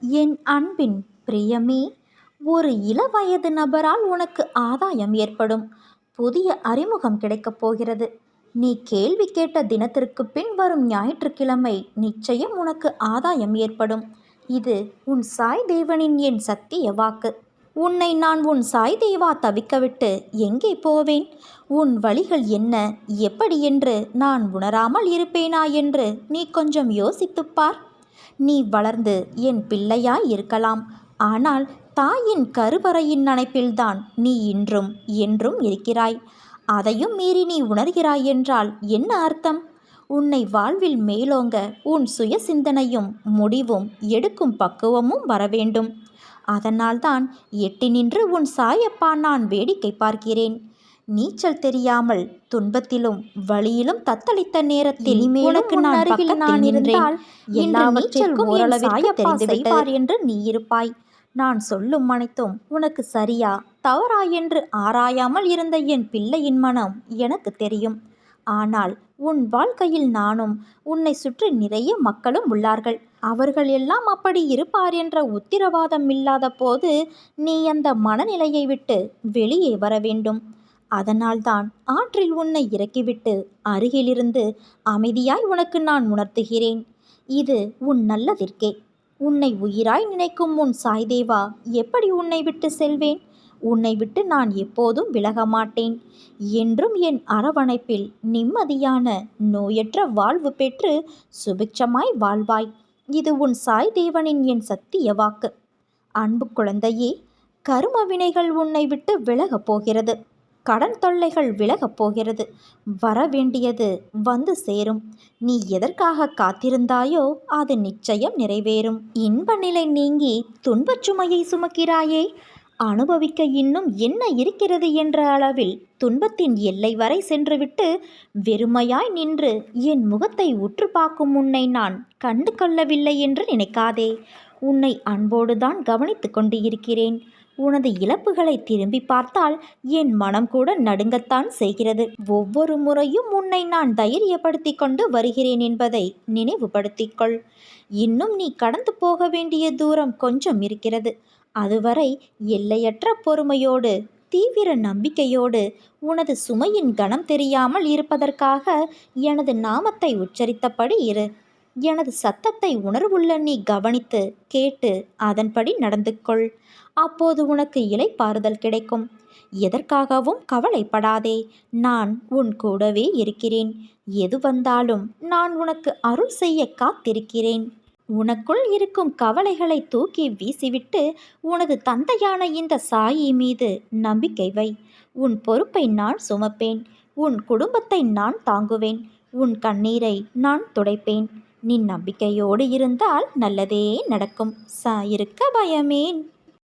என் அன்பின் பிரியமே, ஒரு இளவயது நபரால் உனக்கு ஆதாயம் ஏற்படும். புதிய அறிமுகம் கிடைக்கப் போகிறது. நீ கேள்வி கேட்ட தினத்திற்கு பின் வரும் ஞாயிற்றுக்கிழமை நிச்சயம் உனக்கு ஆதாயம் ஏற்படும். இது உன் சாய் தேவனின் என் சத்திய வாக்கு. உன்னை நான் உன் சாய் தேவா தவிக்கவிட்டு எங்கே போவேன்? உன் வழிகள் என்ன, எப்படி என்று நான் உணராமல் இருப்பேனா என்று நீ கொஞ்சம் யோசித்துப்பார். நீ வளர்ந்து என் பிள்ளையாய் இருக்கலாம். ஆனால் தாயின் கருவறையின் நினைப்பில்தான் நீ இன்றும் என்றும் இருக்கிறாய். அதையும் மீறி நீ உணர்கிறாய் என்றால் என்ன அர்த்தம்? உன்னை வாழ்வில் மேலோங்க உன் சுய சிந்தனையும் முடிவும் எடுக்கும் பக்குவமும் வரவேண்டும். அதனால்தான் எட்டி நின்று உன் சாயப்பா நான் வேடிக்கை பார்க்கிறேன். நீச்சல் தெரியாமல் துன்பத்திலும் வழியிலும் தத்தளித்த நேரத்தில் உனக்கு நான் அருகில் நான் இருந்தால் எல்லாவற்றிற்கும் ஓரளவிற்கு தெரிந்துவிட்டார் என்று நீ இருப்பாய். நான் சொல்லும் அனைத்தும் உனக்கு சரியா தவறா என்று ஆராயாமல் இருந்த என் பிள்ளையின் மனம் எனக்கு தெரியும். ஆனால் உன் வாழ்க்கையில் நானும் உன்னை சுற்றி நிறைய மக்களும் உள்ளார்கள். அவர்கள் எல்லாம் அப்படி இருப்பார் என்ற உத்திரவாதம் இல்லாத போது நீ அந்த மனநிலையை விட்டு வெளியே வர வேண்டும். அதனால்தான் ஆற்றில் உன்னை இறக்கிவிட்டு அருகிலிருந்து அமைதியாய் உனக்கு நான் உணர்த்துகிறேன். இது உன் நல்லதிற்கே. உன்னை உயிராய் நினைக்கும் உன் சாய்தேவா எப்படி உன்னை விட்டு செல்வேன்? உன்னை விட்டு நான் எப்போதும் விலக மாட்டேன். என்றும் என் அரவணைப்பில் நிம்மதியான நோயற்ற வாழ்வு பெற்று சுபிட்சமாய் வாழ்வாய். இது உன் சாய் தேவனின் என் சத்திய வாக்கு. அன்பு குழந்தையே, கரும வினைகள் உன்னை விட்டு விலகப் போகிறது. கடன் தொல்லைகள் விலகப் போகிறது. வர வேண்டியது வந்து சேரும். நீ எதற்காக காத்திருந்தாயோ அது நிச்சயம் நிறைவேறும். இன்ப நிலை நீங்கி துன்பச் சுமையை சுமக்கிறாயே, அனுபவிக்க இன்னும் என்ன இருக்கிறது என்ற அளவில் துன்பத்தின் எல்லை வரை சென்றுவிட்டு வெறுமையாய் நின்று என் முகத்தை உற்று பார்க்கும் உன்னை நான் கண்டு கொள்ளவில்லை என்று நினைக்காதே. உன்னை அன்போடுதான் கவனித்து கொண்டு இருக்கிறேன். உனது இழப்புகளை திரும்பி பார்த்தால் என் மனம் கூட நடுங்கத்தான் செய்கிறது. ஒவ்வொரு முறையும் உன்னை நான் தைரியப்படுத்தி கொண்டு வருகிறேன் என்பதை நினைவுபடுத்திக்கொள். இன்னும் நீ கடந்து போக வேண்டிய தூரம் கொஞ்சம் இருக்கிறது. அதுவரை எல்லையற்ற பொறுமையோடு தீவிர நம்பிக்கையோடு உனது சுமையின் கணம் தெரியாமல் இருப்பதற்காக எனது நாமத்தை உச்சரித்தபடி இரு. எனது சத்தத்தை உணர்வுள்ள நீ கவனித்து கேட்டு அதன்படி நடந்து கொள். அப்போது உனக்கு இளைப்பாறுதல் கிடைக்கும். எதற்காகவும் கவலைப்படாதே. நான் உன் கூடவே இருக்கிறேன். எது வந்தாலும் நான் உனக்கு அருள் செய்ய காத்திருக்கிறேன். உனக்குள் இருக்கும் கவலைகளை தூக்கி வீசிவிட்டு உனது தந்தையான இந்த சாயி மீது நம்பிக்கை வை. உன் பொறுப்பை நான் சுமப்பேன். உன் குடும்பத்தை நான் தாங்குவேன். உன் கண்ணீரை நான் துடைப்பேன். நீ நம்பிக்கையோடு இருந்தால் நல்லதே நடக்கும். சாயிருக்க பயமேன்.